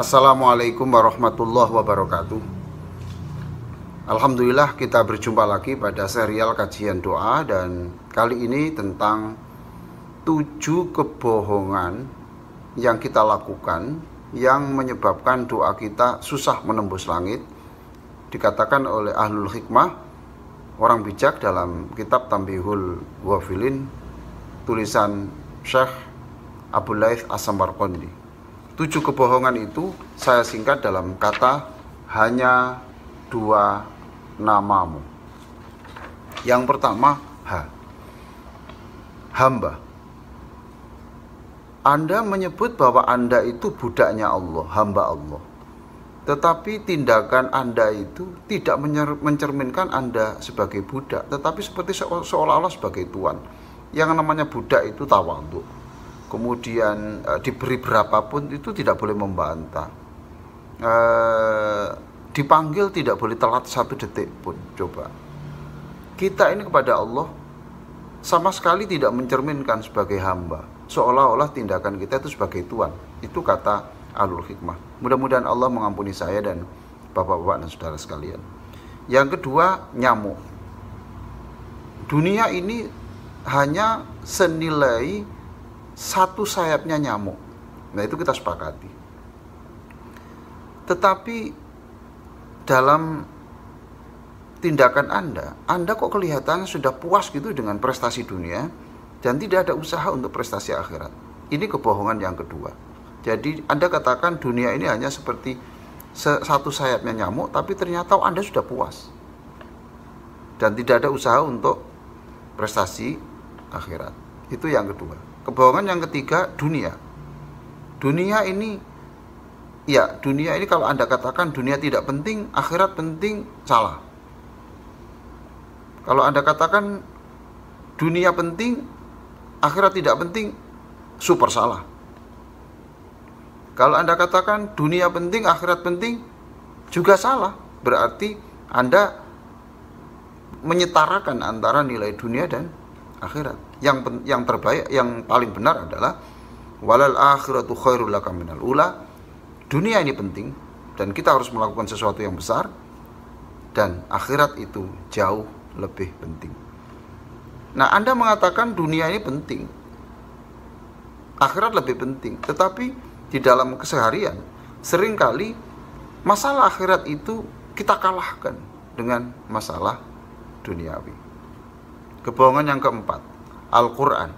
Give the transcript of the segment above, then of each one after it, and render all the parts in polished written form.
Assalamualaikum warahmatullahi wabarakatuh. Alhamdulillah kita berjumpa lagi pada serial kajian doa, dan kali ini tentang 7 kebohongan yang kita lakukan yang menyebabkan doa kita susah menembus langit. Dikatakan oleh ahlul hikmah, orang bijak, dalam kitab Tanbihul Ghafilin tulisan Syekh Abu Laith As-Samarqandi. 7 kebohongan itu saya singkat dalam kata hanya 2 namamu. Yang pertama, hamba. Anda menyebut bahwa Anda itu budaknya Allah, hamba Allah. Tetapi tindakan Anda itu tidak mencerminkan Anda sebagai budak, tetapi seperti seolah-olah sebagai tuan. Yang namanya budak itu tawadhu. Kemudian diberi berapapun itu tidak boleh membantah. Dipanggil tidak boleh telat 1 detik pun. Coba. Kita ini kepada Allah sama sekali tidak mencerminkan sebagai hamba. Seolah-olah tindakan kita itu sebagai tuan. Itu kata ahlul hikmah. Mudah-mudahan Allah mengampuni saya dan bapak-bapak dan saudara sekalian. Yang kedua, nyamuk. Dunia ini hanya senilai 1 sayapnya nyamuk. Nah, itu kita sepakati. Tetapi dalam tindakan Anda kok kelihatan sudah puas gitu dengan prestasi dunia dan tidak ada usaha untuk prestasi akhirat. Ini kebohongan yang kedua. Jadi Anda katakan dunia ini hanya seperti 1 sayapnya nyamuk, tapi ternyata Anda sudah puas dan tidak ada usaha untuk prestasi akhirat. Itu yang kedua. Kebohongan yang ketiga, dunia. Dunia ini kalau Anda katakan dunia tidak penting, akhirat penting, salah. Kalau Anda katakan dunia penting, akhirat tidak penting, super salah. Kalau Anda katakan dunia penting, akhirat penting, juga salah. Berarti Anda menyetarakan antara nilai dunia dan akhirat. Yang terbaik, yang paling benar adalah walal akhiratu khairul laka minal ula. Dunia ini penting dan kita harus melakukan sesuatu yang besar, dan akhirat itu jauh lebih penting. Nah, Anda mengatakan dunia ini penting, akhirat lebih penting, tetapi di dalam keseharian seringkali masalah akhirat itu kita kalahkan dengan masalah duniawi. Kebohongan yang keempat, Al-Quran.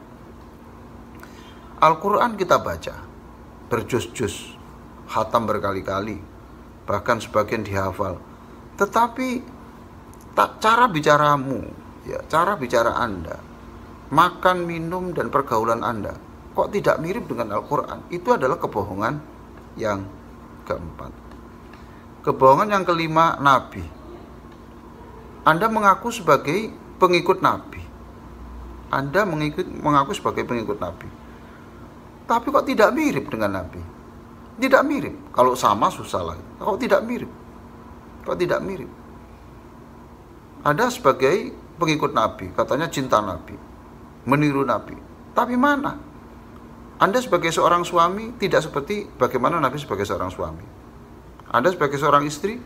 Al-Quran kita baca berjuz-juz, khatam berkali-kali, bahkan sebagian dihafal. Tetapi cara bicaramu, cara bicara Anda, makan, minum, dan pergaulan Anda kok tidak mirip dengan Al-Quran. Itu adalah kebohongan yang keempat. Kebohongan yang kelima, Nabi. Anda mengaku sebagai pengikut Nabi. Anda mengaku sebagai pengikut Nabi, tapi kok tidak mirip dengan Nabi? Tidak mirip. Kalau sama susah lah. Kok tidak mirip? Kok tidak mirip? Ada sebagai pengikut Nabi, katanya cinta Nabi, meniru Nabi. Tapi mana? Anda sebagai seorang suami tidak seperti bagaimana Nabi sebagai seorang suami. Anda sebagai seorang istri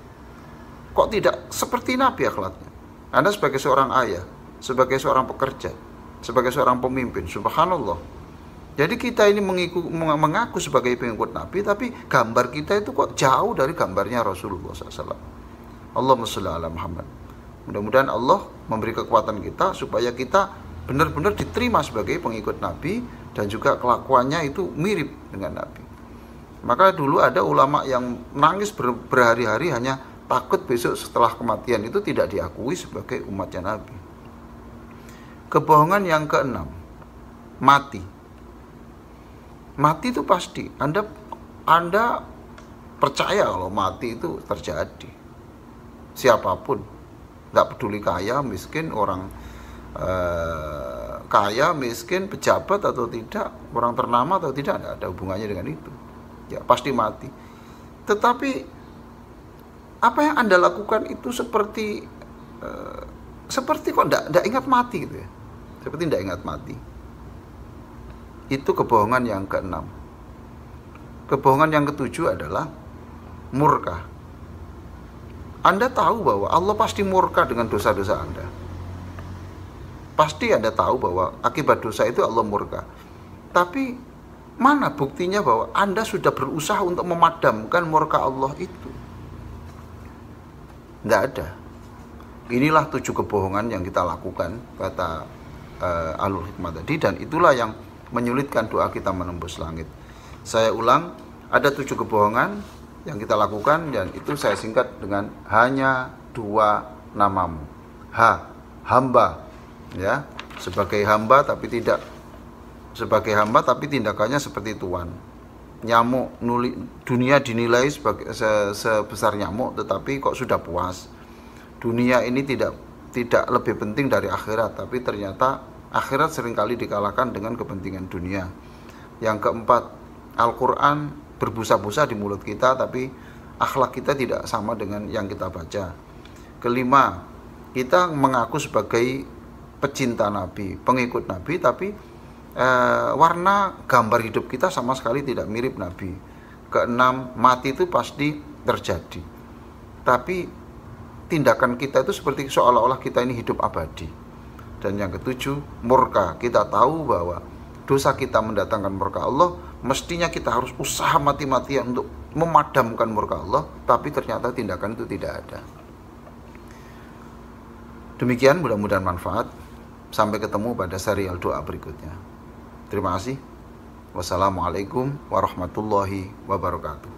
kok tidak seperti Nabi akhlaknya. Anda sebagai seorang ayah, sebagai seorang pekerja, sebagai seorang pemimpin, subhanallah. Jadi kita ini mengaku sebagai pengikut Nabi, tapi gambar kita itu kok jauh dari gambarnya Rasulullah SAW. Allahumma sholli ala Muhammad. Mudah-mudahan Allah memberi kekuatan kita supaya kita benar-benar diterima sebagai pengikut Nabi, dan juga kelakuannya itu mirip dengan Nabi. Maka dulu ada ulama yang nangis berhari-hari hanya takut besok setelah kematian itu tidak diakui sebagai umatnya Nabi. Kebohongan yang keenam, mati. Mati itu pasti. Anda percaya kalau mati itu terjadi. Siapapun, tidak peduli kaya, miskin, orang kaya, miskin, pejabat atau tidak, orang ternama atau tidak ada hubungannya dengan itu. Ya, pasti mati. Tetapi apa yang Anda lakukan itu seperti kok tidak ingat mati gitu ya. Seperti tidak ingat mati. Itu kebohongan yang keenam. Kebohongan yang ketujuh adalah murka. Anda tahu bahwa Allah pasti murka dengan dosa-dosa Anda. Pasti Anda tahu bahwa akibat dosa itu Allah murka. Tapi mana buktinya bahwa Anda sudah berusaha untuk memadamkan murka Allah itu? Tidak ada. Inilah 7 kebohongan yang kita lakukan, kata Ahlul Hikmah tadi, dan itulah yang menyulitkan doa kita menembus langit. Saya ulang, ada 7 kebohongan yang kita lakukan, dan itu saya singkat dengan hanya 2 namamu. Hamba, ya, sebagai hamba tapi tidak sebagai hamba tapi tindakannya seperti tuan. Nyamuk, dunia dinilai sebagai sebesar nyamuk, tetapi kok sudah puas. Dunia ini tidak lebih penting dari akhirat, tapi ternyata akhirat seringkali dikalahkan dengan kepentingan dunia. Yang keempat, Al-Quran berbusa-busa di mulut kita, tapi akhlak kita tidak sama dengan yang kita baca. Kelima, kita mengaku sebagai pecinta Nabi, pengikut Nabi, tapi warna gambar hidup kita sama sekali tidak mirip Nabi. Keenam, mati itu pasti terjadi, tapi tindakan kita itu seperti seolah-olah kita ini hidup abadi. Dan yang ketujuh, murka. Kita tahu bahwa dosa kita mendatangkan murka Allah, mestinya kita harus usaha mati-matian untuk memadamkan murka Allah, tapi ternyata tindakan itu tidak ada. Demikian, mudah-mudahan manfaat. Sampai ketemu pada serial doa berikutnya. Terima kasih. Wassalamualaikum warahmatullahi wabarakatuh.